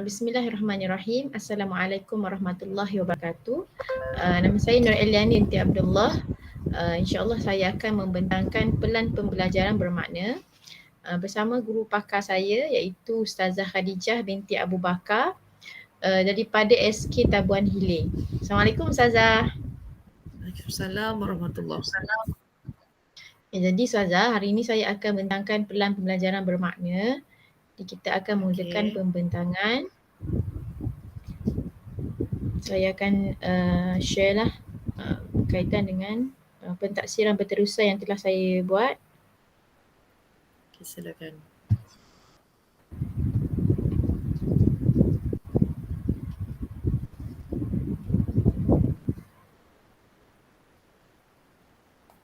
Bismillahirrahmanirrahim. Assalamualaikum warahmatullahi wabarakatuh. Nama saya Nur Eliani binti Abdullah. InsyaAllah saya akan membentangkan pelan pembelajaran bermakna bersama guru pakar saya iaitu Ustazah Khadijah binti Abu Bakar daripada SK Tabuan Hilir. Assalamualaikum Ustazah. Waalaikumsalam warahmatullahi wabarakatuh. Jadi Ustazah, hari ini saya akan membentangkan pelan pembelajaran bermakna. Jadi kita akan mulakan pembentangan. Saya akan share lah berkaitan dengan pentaksiran berterusan yang telah saya buat. Okay, silakan.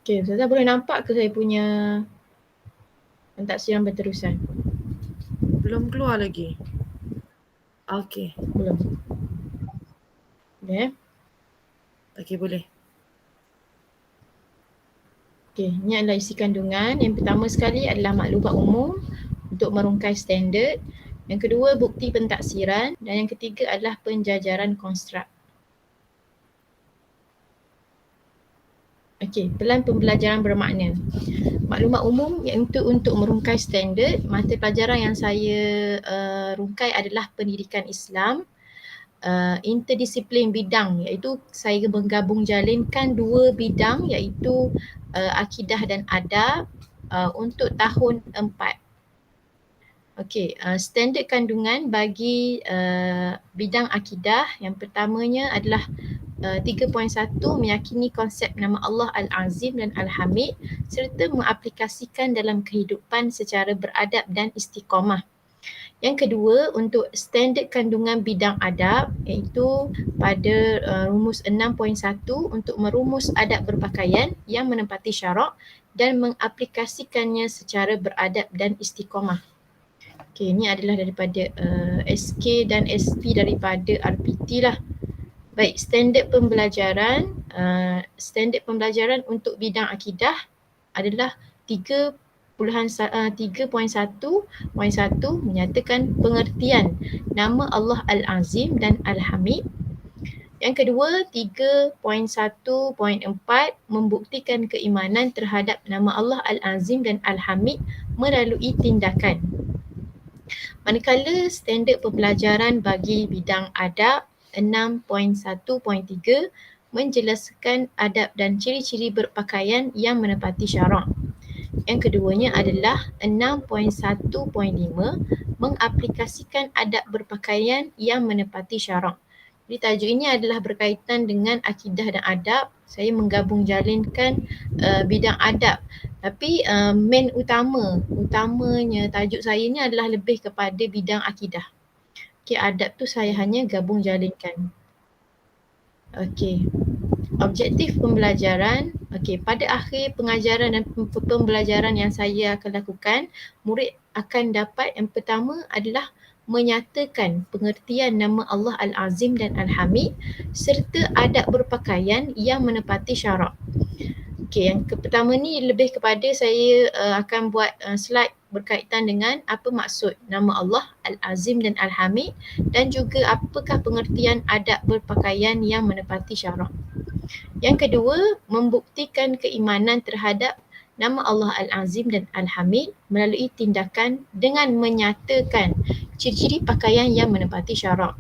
Okay, Ustazah boleh nampak ke saya punya pentaksiran berterusan? Belum keluar lagi. Okey. Belum. Boleh? Okey, boleh. Okey, ini adalah isi kandungan. Yang pertama sekali adalah maklumat umum untuk merungkai standard. Yang kedua, bukti pentaksiran. Dan yang ketiga adalah penjajaran konstruk. Okey, pelan pembelajaran bermakna. Maklumat umum iaitu untuk merungkai standard. Mata pelajaran yang saya rungkai adalah pendidikan Islam. Interdisiplin bidang iaitu saya menggabung jalinkan dua bidang iaitu akidah dan adab untuk tahun 4. Okey, standard kandungan bagi bidang akidah yang pertamanya adalah 3.1 meyakini konsep nama Allah Al-Azim dan Al-Hamid serta mengaplikasikan dalam kehidupan secara beradab dan istiqamah. Yang kedua, untuk standard kandungan bidang adab iaitu pada rumus 6.1 untuk merumus adab berpakaian yang menempati syarak dan mengaplikasikannya secara beradab dan istiqamah. Okey, ini adalah daripada SK dan SP daripada RPT lah. Baik, standard pembelajaran untuk bidang akidah adalah 3.1.1 menyatakan pengertian nama Allah Al-Azim dan Al-Hamid. Yang kedua, 3.1.4 membuktikan keimanan terhadap nama Allah Al-Azim dan Al-Hamid melalui tindakan. Manakala standard pembelajaran bagi bidang adab 6.1.3 menjelaskan adab dan ciri-ciri berpakaian yang menepati syarak. Yang keduanya adalah 6.1.5 mengaplikasikan adab berpakaian yang menepati syarak. Jadi tajuk ini adalah berkaitan dengan akidah dan adab. Saya menggabung jalinkan bidang adab. Tapi main utamanya tajuk saya ni adalah lebih kepada bidang akidah. Okey, adab tu saya hanya gabung jalinkan. Okey. Objektif pembelajaran. Okey, pada akhir pengajaran dan pembelajaran yang saya akan lakukan, murid akan dapat yang pertama adalah menyatakan pengertian nama Allah Al-Azim dan Al-Hamid serta adab berpakaian yang menepati syarak. Okey, yang pertama ni lebih kepada saya akan buat slide berkaitan dengan apa maksud nama Allah Al-Azim dan Al-Hamid dan juga apakah pengertian adab berpakaian yang menepati syarak. Yang kedua, membuktikan keimanan terhadap nama Allah Al-Azim dan Al-Hamid melalui tindakan dengan menyatakan ciri-ciri pakaian yang menepati syarak.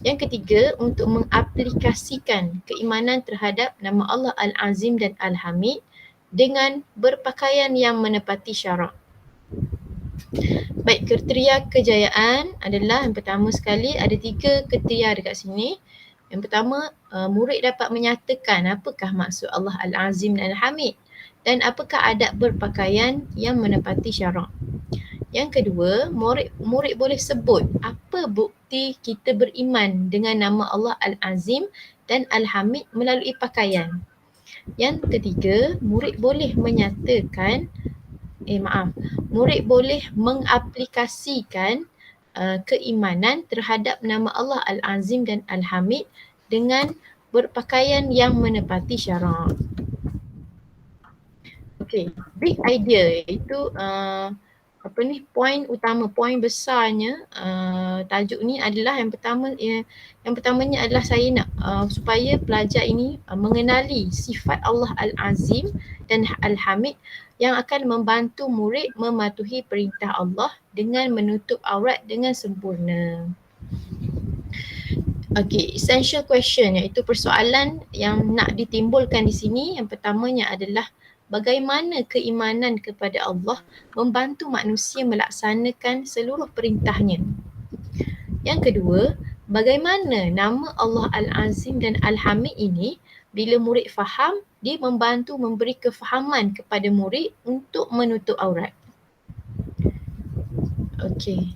Yang ketiga, untuk mengaplikasikan keimanan terhadap nama Allah Al-Azim dan Al-Hamid dengan berpakaian yang menepati syarak. Baik, kriteria kejayaan adalah yang pertama sekali ada 3 kriteria dekat sini. Yang pertama, murid dapat menyatakan apakah maksud Allah Al-Azim dan Al-Hamid dan apakah adab berpakaian yang menepati syarak. Yang kedua, murid boleh sebut apa bukti kita beriman dengan nama Allah Al-Azim dan Al-Hamid melalui pakaian. Yang ketiga, murid boleh menyatakan murid boleh mengaplikasikan keimanan terhadap nama Allah Al-Azim dan Al-Hamid dengan berpakaian yang menepati syarak. Okey, big idea iaitu poin utama, poin besarnya tajuk ni adalah yang pertamanya adalah saya nak supaya pelajar ini mengenali sifat Allah Al-Azim dan Al-Hamid yang akan membantu murid mematuhi perintah Allah dengan menutup aurat dengan sempurna. Okay, essential question iaitu persoalan yang nak ditimbulkan di sini. Yang pertamanya adalah bagaimana keimanan kepada Allah membantu manusia melaksanakan seluruh perintahnya. Yang kedua, bagaimana nama Allah Al-Azim dan Al-Hamid ini bila murid faham, dia membantu memberi kefahaman kepada murid untuk menutup aurat. Okey.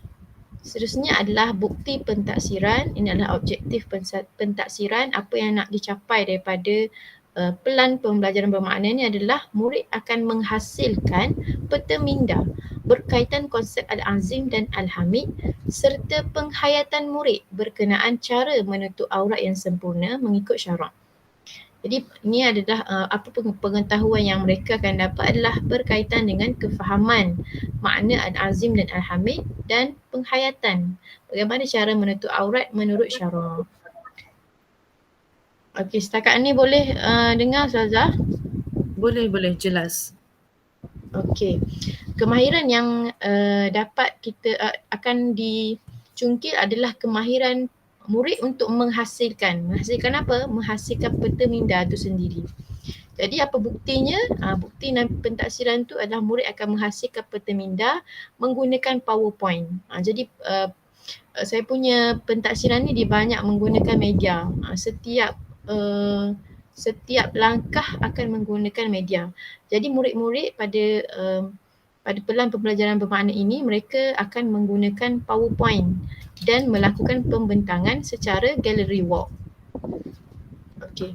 Seterusnya adalah bukti pentaksiran. Ini adalah objektif pentaksiran. Apa yang nak dicapai daripada pelan pembelajaran bermakna ini adalah murid akan menghasilkan peta minda berkaitan konsep Al-Azim dan Al-Hamid serta penghayatan murid berkenaan cara menutup aurat yang sempurna mengikut syarak. Jadi ini adalah apa pengetahuan yang mereka akan dapat adalah berkaitan dengan kefahaman makna Al-Azim dan Al-Hamid dan penghayatan bagaimana cara menutup aurat menurut syarak. Okey, setakat ni boleh dengar Ustazah? Boleh, jelas. Okey. Kemahiran yang dapat kita akan dicungkil adalah kemahiran murid untuk menghasilkan apa? Menghasilkan peta minda itu sendiri. Jadi apa buktinya? Bukti pentaksiran tu adalah murid akan menghasilkan peta minda menggunakan PowerPoint. Jadi saya punya pentaksiran ni dia banyak menggunakan media. Setiap langkah akan menggunakan media. Jadi murid-murid pada pelan pembelajaran bermakna ini mereka akan menggunakan PowerPoint dan melakukan pembentangan secara gallery walk. Okey.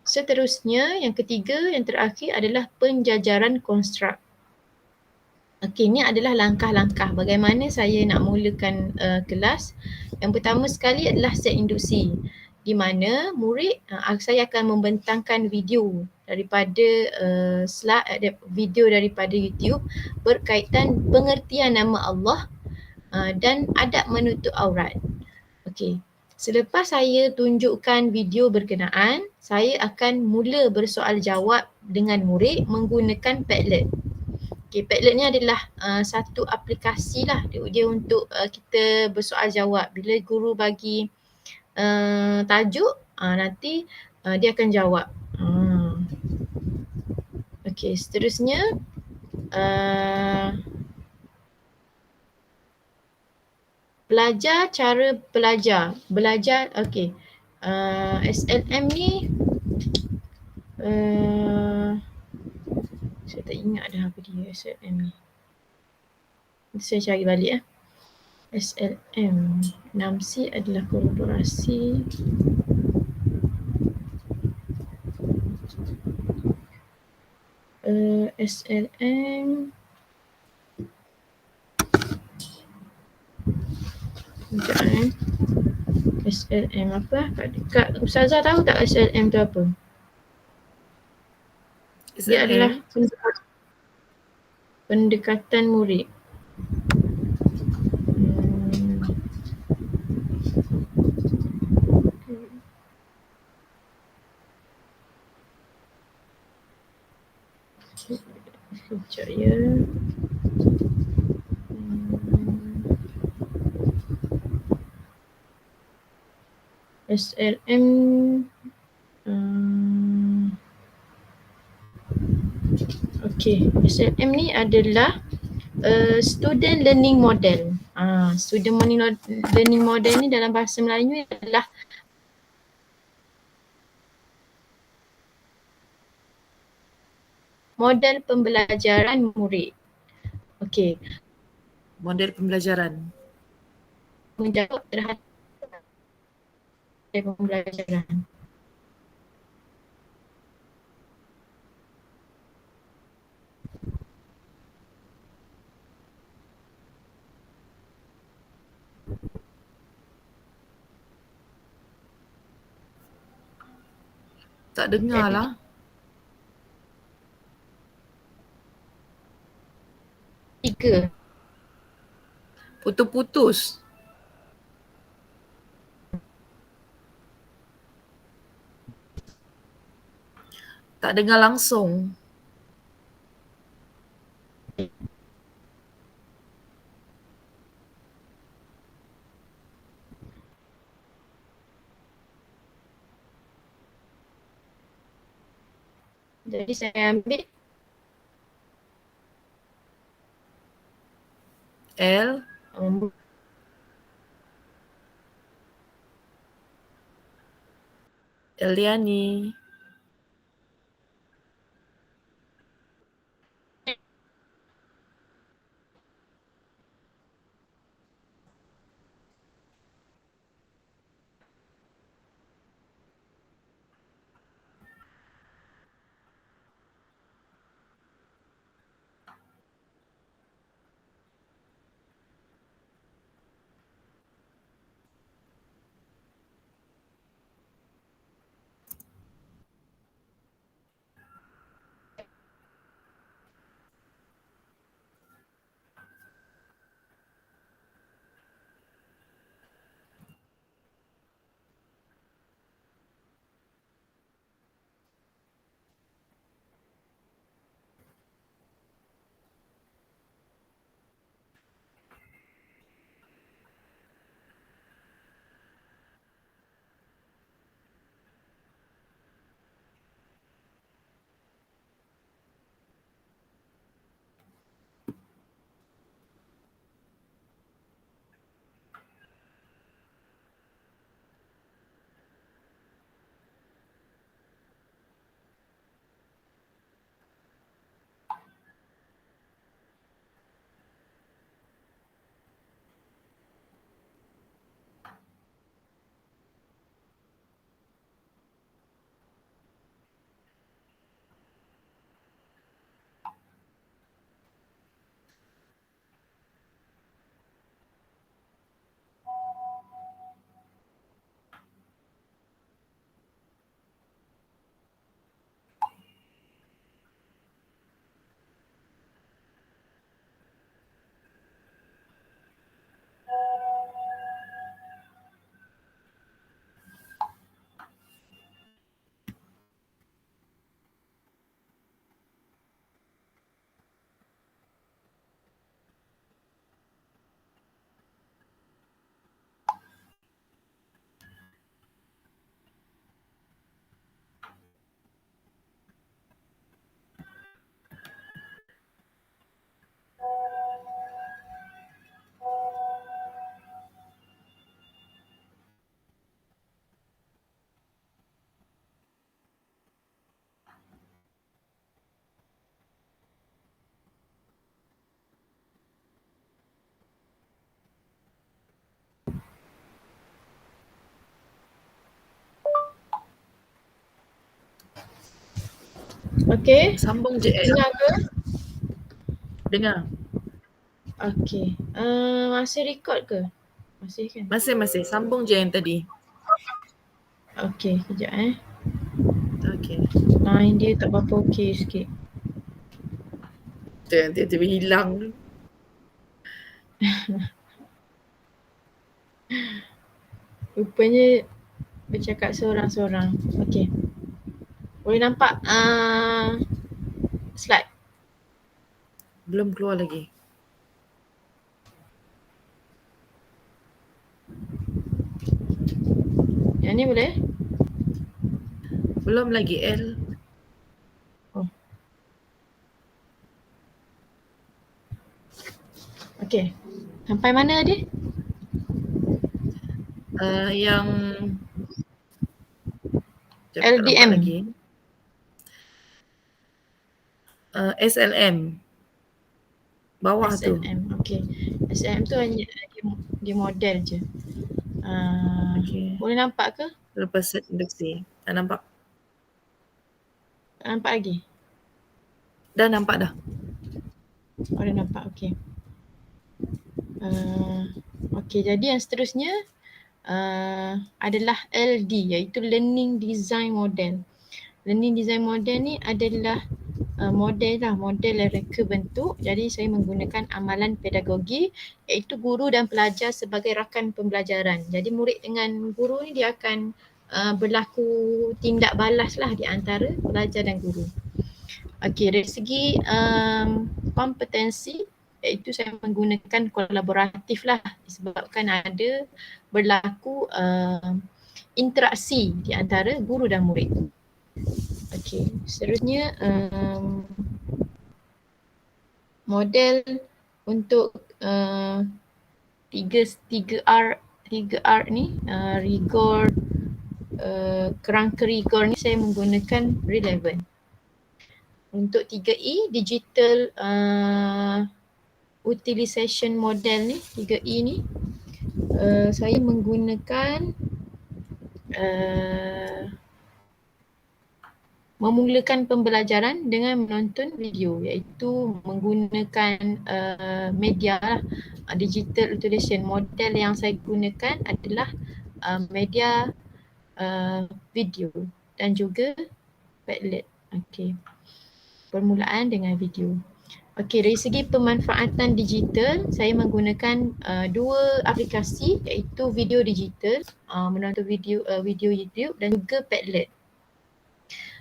Seterusnya yang ketiga, yang terakhir adalah penjajaran konstruk. Okey, ini adalah langkah-langkah bagaimana saya nak mulakan kelas. Yang pertama sekali adalah set induksi di mana murid saya akan membentangkan video daripada video daripada YouTube berkaitan pengertian nama Allah dan adab menutup aurat. Okey. Selepas saya tunjukkan video berkenaan, saya akan mula bersoal jawab dengan murid menggunakan Padlet. Okay, Padlet ni adalah satu aplikasi lah dia untuk kita bersoal jawab. Bila guru bagi tajuk, nanti dia akan jawab. Okey, seterusnya cara belajar. Okey. SLM ni saya tak ingat dah apa dia SLM ni. Saya cari balik SLM 6C adalah kolaborasi. SLM SLM apa? Kak Ustazah tahu tak SLM tu apa? Dia adalah pendekatan murid. Sekejap ya. SLM Okey, SLM ni adalah student learning model. Student learning model ni dalam bahasa Melayu adalah model pembelajaran murid. Okey. Model pembelajaran. Menjawab terhadap pembelajaran. Tak dengar lah. Tiga. Putus-putus. Tak dengar langsung. Jadi saya ambil L. Eliani. okey. Sambung je L. Dengar ke? Dengar. Okey. Masih record ke? Masih kan? Masih. Sambung je yang tadi. Okey, kejap Okay. Line dia tak berapa okey sikit. Tu yang tiba-tiba hilang. Rupanya bercakap seorang-seorang. Okey. Boleh nampak slide? Belum keluar lagi. Yang ni boleh? Belum lagi L. Oh. Okey. Sampai mana dia? Yang tak nampak LDM. lagi. SLM. Bawah tu. SLM. Okey. SLM tu hanya dia model je. Okey. Boleh nampak ke? Lepas set induksi. Tak nampak. Tak nampak lagi? Dah nampak dah. Oh, dah nampak. Okey. Okey, jadi yang seterusnya adalah LD, iaitu Learning Design Model. Learning Design Model ni adalah model reka bentuk. Jadi saya menggunakan amalan pedagogi, iaitu guru dan pelajar sebagai rakan pembelajaran. Jadi murid dengan guru ni dia akan berlaku tindak balas lah di antara pelajar dan guru. Okey, dari segi kompetensi, iaitu saya menggunakan kolaboratif lah, disebabkan ada berlaku interaksi di antara guru dan murid. Okey, seterusnya model untuk 3R ni, rigor, kerangka rigor ni saya menggunakan relevant. Untuk 3E, digital utilization model ni, 3E ni, saya menggunakan memulakan pembelajaran dengan menonton video, iaitu menggunakan media lah, digital utilization. Model yang saya gunakan adalah media video dan juga Padlet. Okey, permulaan dengan video. Okey, dari segi pemanfaatan digital, saya menggunakan dua aplikasi, iaitu video digital, menonton video YouTube dan juga Padlet.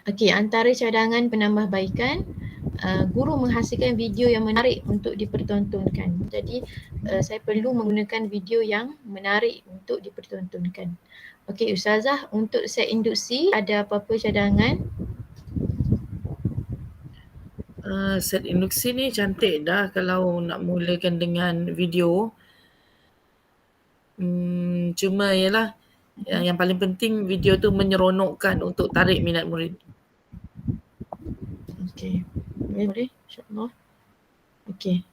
Okey, antara cadangan penambahbaikan, guru menghasilkan video yang menarik untuk dipertontonkan. Jadi saya perlu menggunakan video yang menarik untuk dipertontonkan. Okey, Ustazah, untuk set induksi ada apa-apa cadangan? Set induksi ni cantik dah kalau nak mulakan dengan video. Cuma ialah yang paling penting video tu menyeronokkan untuk tarik minat murid. Okey, boleh, insyaAllah. Okey,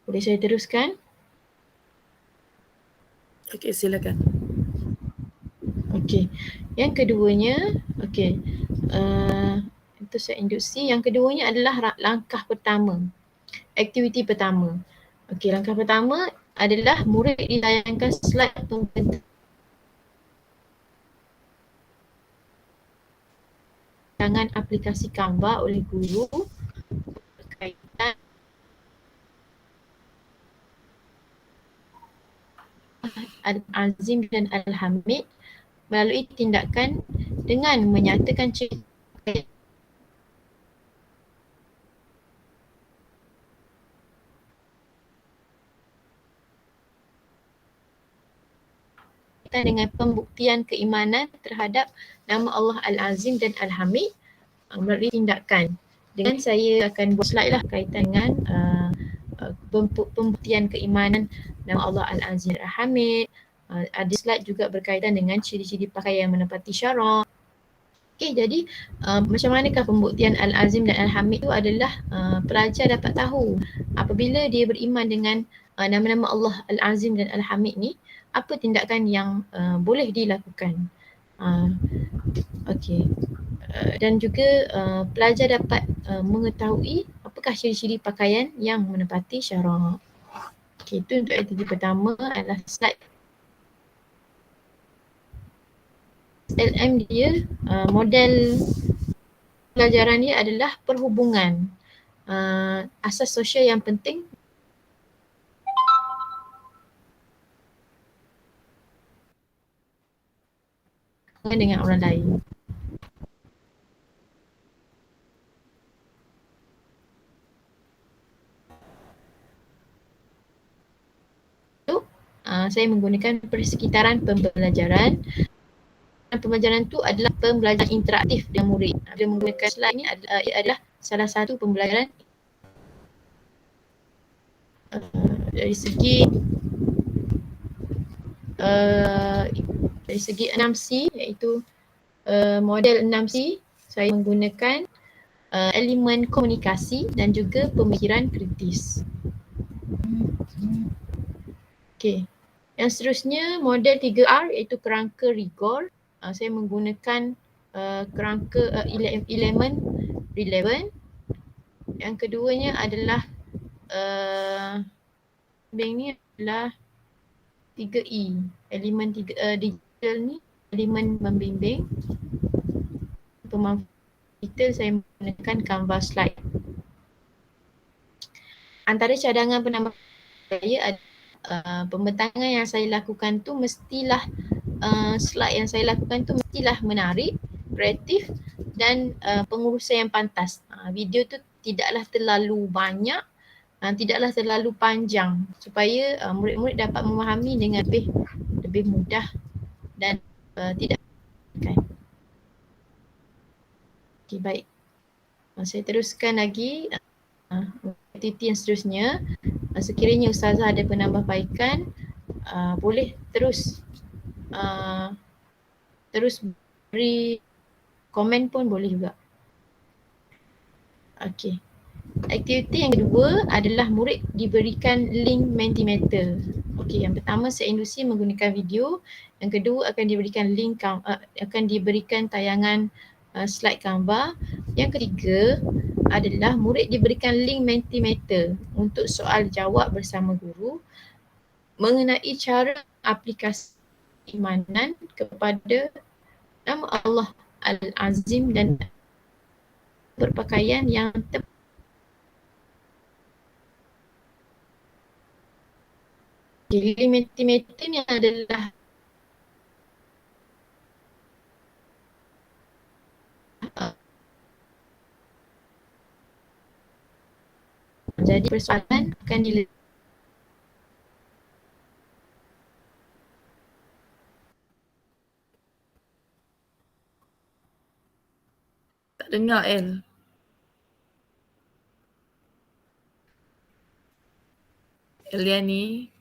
boleh saya teruskan? Okey, silakan. Okey, yang keduanya, okey, itu set induksi. Yang keduanya adalah langkah pertama, aktiviti pertama. Okey, langkah pertama adalah murid dilayangkan slide pembentangan aplikasi Canva oleh guru berkaitan Al-Azim dan Al-Hamid melalui tindakan dengan menyatakan cerita dengan pembuktian keimanan terhadap nama Allah Al-Azim dan Al-Hamid melalui tindakan. Dengan saya akan buat slide lah kaitan dengan pembuktian keimanan nama Allah Al-Azim dan Al-Hamid. Ada slide juga berkaitan dengan ciri-ciri pakaian menepati syarak. Okey, jadi macam manakah pembuktian Al-Azim dan Al-Hamid itu adalah pelajar dapat tahu apabila dia beriman dengan nama-nama Allah Al-Azim dan Al-Hamid ni, apa tindakan yang boleh dilakukan. Okey, dan juga pelajar dapat mengetahui apakah ciri-ciri pakaian yang menepati syarak. Okey, itu untuk aktiviti pertama adalah slide SLM dia, model pelajaran dia adalah perhubungan, asas sosial yang penting dengan orang lain. Saya menggunakan persekitaran pembelajaran. Pembelajaran tu adalah pembelajaran interaktif dengan murid. Dia menggunakan slide ni adalah salah satu pembelajaran dari segi 6C, iaitu model 6C. Saya menggunakan elemen komunikasi dan juga pemikiran kritis. Okey, yang seterusnya model 3R iaitu kerangka rigor. Saya menggunakan kerangka elemen relevant. Yang keduanya adalah ni adalah 3E, elemen digital ni, elemen membimbing, pemanfaatan Kita saya menggunakan Canva slide. Antara cadangan penambah saya adalah pembentangan yang saya lakukan tu mestilah slide yang saya lakukan tu mestilah menarik, kreatif dan pengurusan yang pantas. Video tu tidaklah terlalu banyak, tidaklah terlalu panjang supaya murid-murid dapat memahami dengan lebih mudah dan tidak kan. Okay, baik. Saya teruskan lagi aktiviti yang seterusnya. Sekiranya Ustazah ada penambahbaikan, boleh terus beri komen pun boleh juga. Okey. Aktiviti yang kedua adalah murid diberikan link Mentimeter. Okey, yang pertama saya induksi menggunakan video, yang kedua akan diberikan tayangan slide Canva. Yang ketiga adalah murid diberikan link Mentimeter untuk soal jawab bersama guru mengenai cara aplikasi keimanan kepada nama Allah Al-Azim dan berpakaian yang Mentimeter ni adalah jadi persoalan akan Tak dengar El. Eliani.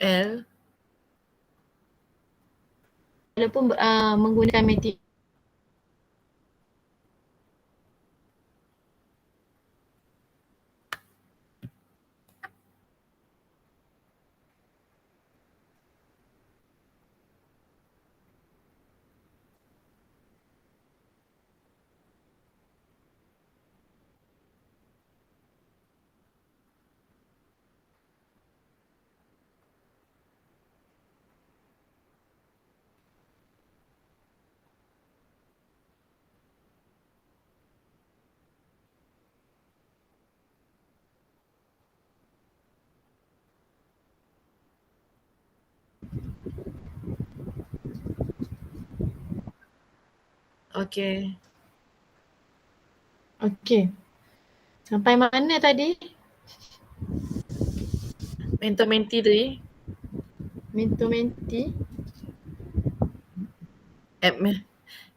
El. walaupun menggunakan Mentimeter. Okey. Okey. Sampai mana tadi? Menti tadi. Menti.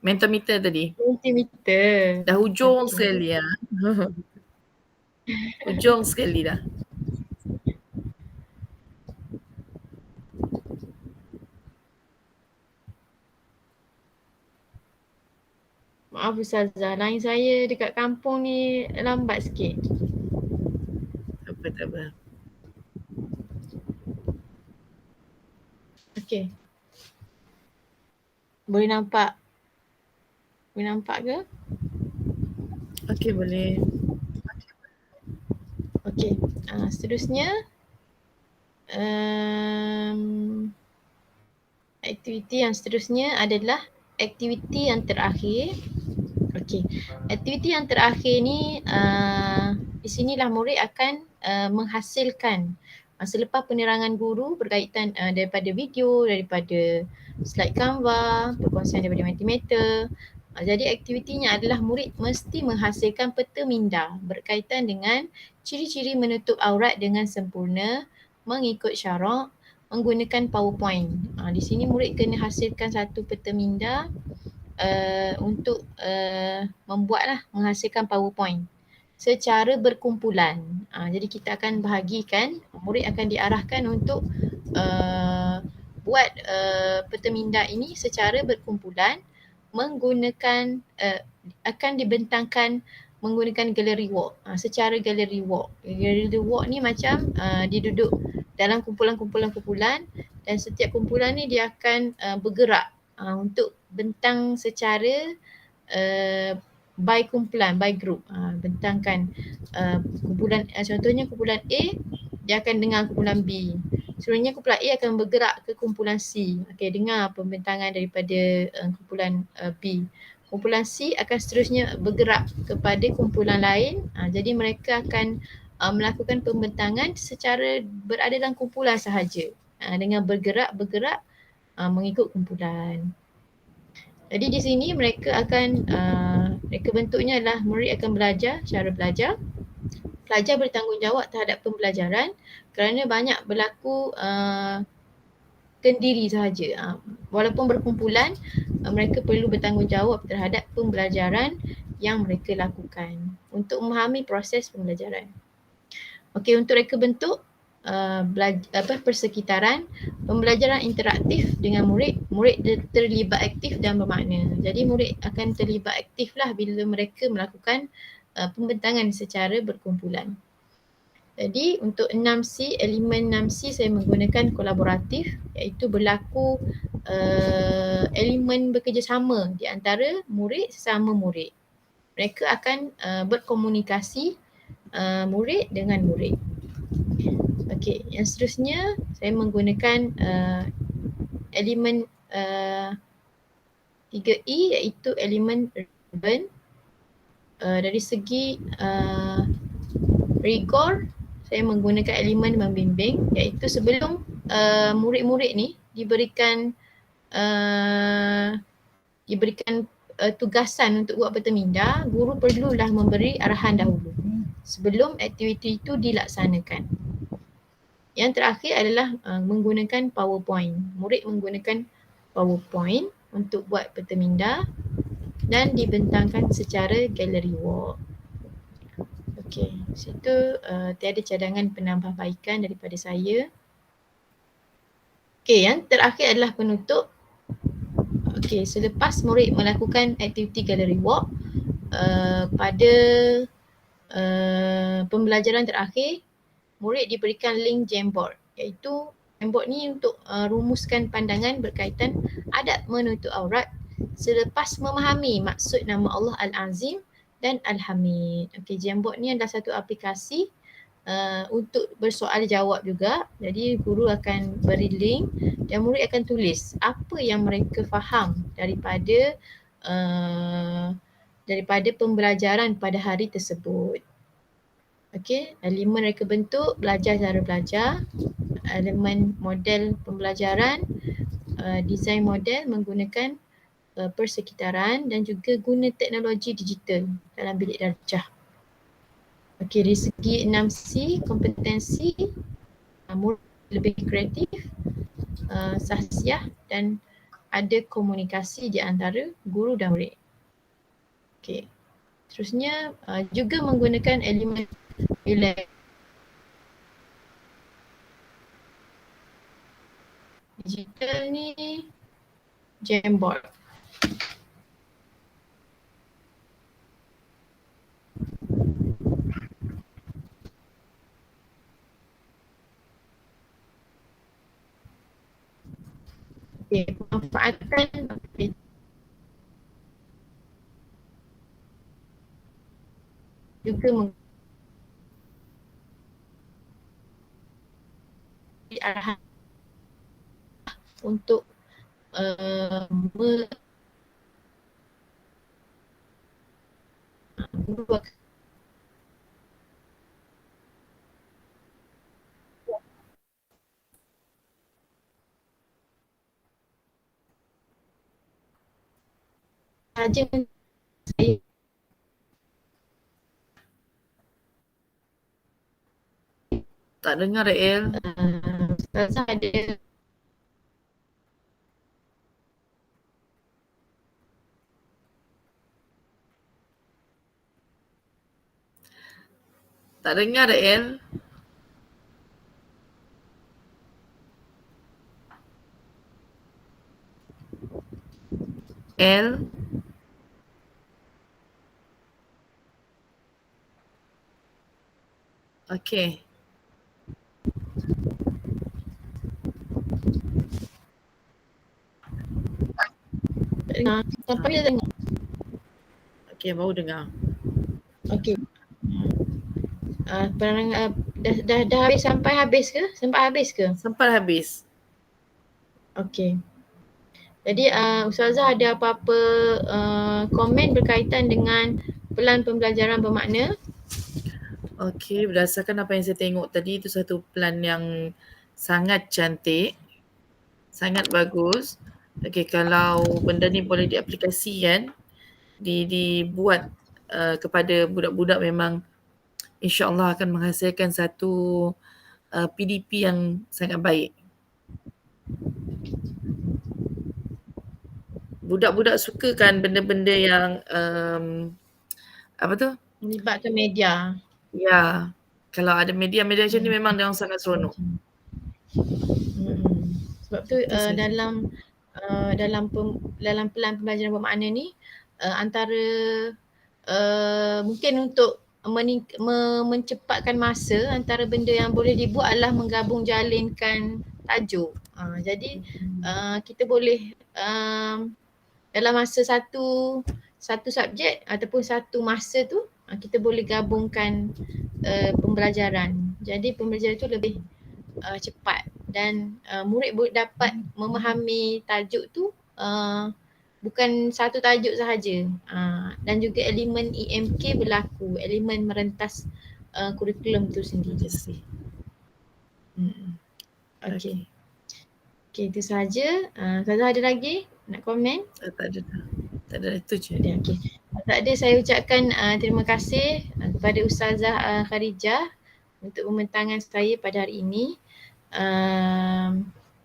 Mentimeter tadi. Mentimeter. Dah hujung sekali ya. Hujung sekali dah. Maaf Ustazah, line saya dekat kampung ni lambat sikit. Tak apa. Okey. Boleh nampak? Boleh nampak ke? Okey, boleh. Okey. Seterusnya aktiviti yang seterusnya adalah aktiviti yang terakhir. Okey. Aktiviti yang terakhir ni di sinilah murid akan menghasilkan selepas penerangan guru berkaitan daripada video, daripada slide Canva, perkongsian daripada Mentimeter. Jadi aktivitinya adalah murid mesti menghasilkan peta minda berkaitan dengan ciri-ciri menutup aurat dengan sempurna mengikut syarak menggunakan PowerPoint. Di sini murid kena hasilkan satu peta minda untuk menghasilkan PowerPoint secara berkumpulan. Jadi kita akan bahagikan, murid akan diarahkan untuk buat peta minda ini secara berkumpulan menggunakan akan dibentangkan menggunakan gallery walk. Secara gallery walk. Gallery walk ni macam dia duduk dalam kumpulan-kumpulan dan setiap kumpulan ni dia akan bergerak untuk bentang secara by kumpulan, by group. Bentangkan kumpulan, contohnya kumpulan A dia akan dengar kumpulan B. Sebenarnya kumpulan A akan bergerak ke kumpulan C. Okey, dengar pembentangan daripada kumpulan B. Kumpulan C akan seterusnya bergerak kepada kumpulan lain. Jadi mereka akan melakukan pembentangan secara berada dalam kumpulan sahaja. Dengan bergerak mengikut kumpulan. Jadi di sini mereka akan mereka bentuknya adalah murid akan belajar, cara belajar. Pelajar bertanggungjawab terhadap pembelajaran kerana banyak berlaku kendiri sahaja. Walaupun berkumpulan, mereka perlu bertanggungjawab terhadap pembelajaran yang mereka lakukan untuk memahami proses pembelajaran. Okey, untuk reka bentuk persekitaran, pembelajaran interaktif dengan murid terlibat aktif dan bermakna. Jadi murid akan terlibat aktif lah bila mereka melakukan pembentangan secara berkumpulan. Jadi untuk 6C, elemen 6C saya menggunakan kolaboratif, iaitu berlaku elemen bekerjasama di antara murid sesama murid. Mereka akan berkomunikasi murid dengan murid. Okey, yang seterusnya saya menggunakan elemen 3E iaitu elemen relevant. Dari segi rigor, saya menggunakan elemen membimbing, iaitu sebelum murid-murid ni diberikan tugasan untuk buat berteminda, guru perlulah memberi arahan dahulu sebelum aktiviti itu dilaksanakan. Yang terakhir adalah menggunakan PowerPoint. Murid menggunakan PowerPoint untuk buat berteminda dan dibentangkan secara gallery walk. Okey, situ tiada cadangan penambahbaikan daripada saya. Okey, yang terakhir adalah penutup. Okey, selepas murid melakukan aktiviti gallery walk, pada pembelajaran terakhir, murid diberikan link Jamboard, iaitu Jamboard ni untuk rumuskan pandangan berkaitan adab menutup aurat selepas memahami maksud nama Allah Al-Azim dan Al-Hamid. Okey, Jamboard ni adalah satu aplikasi untuk bersoal jawab juga. Jadi guru akan beri link dan murid akan tulis apa yang mereka faham daripada pembelajaran pada hari tersebut. Okey, elemen reka bentuk, belajar cara belajar, elemen model pembelajaran, desain model menggunakan persekitaran dan juga guna teknologi digital dalam bilik darjah. Okey, dari segi 6C, kompetensi, murid lebih kreatif, sahsiah dan ada komunikasi di antara guru dan murid. Okey, seterusnya juga menggunakan elemen digital ni Jamboard. Okey, manfaatkan juga memberi arahan untuk saja saya Tak dengar El. rasa ada Tak dengar El. El. Okey. dengar. Sampai dia tengok. Okey, baru dengar. Okey. Penerangan dah habis sampai habis ke? Sempat habis ke? Sampai habis. Okey. Jadi Ustazah ada apa-apa komen berkaitan dengan pelan pembelajaran bermakna? Okey, berdasarkan apa yang saya tengok tadi, itu satu plan yang sangat cantik, sangat bagus. Okey, kalau benda ni boleh diaplikasikan, dibuat kepada budak-budak, memang insya-Allah akan menghasilkan satu PDP yang sangat baik. Budak-budak suka kan benda-benda yang apa tu? Melibatkan media. Ya, kalau ada media-media macam ni memang dia orang sangat seronok. Sebab tu Itu saja. dalam pelan pembelajaran bermakna ni antara mungkin untuk mencepatkan masa, antara benda yang boleh dibuat adalah menggabung jalinkan tajuk. Jadi kita boleh dalam masa satu subjek ataupun satu masa tu kita boleh gabungkan pembelajaran. Jadi pembelajaran tu lebih cepat dan murid dapat memahami tajuk tu bukan satu tajuk sahaja. Dan juga elemen EMK berlaku, elemen merentas kurikulum tu sendiri. Okey. Okey, itu sahaja. Ustazah ada lagi nak komen? Tak ada dah. Tak ada, itu je. Okey. Tak ada, saya ucapkan terima kasih kepada Ustazah Kharijah untuk pembentangan saya pada hari ini.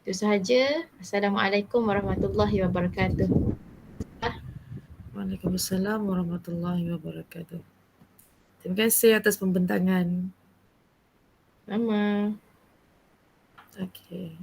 Itu sahaja. Assalamualaikum warahmatullahi wabarakatuh. Waalaikumsalam warahmatullahi wabarakatuh. Terima kasih atas pembentangan. Sama. Okey.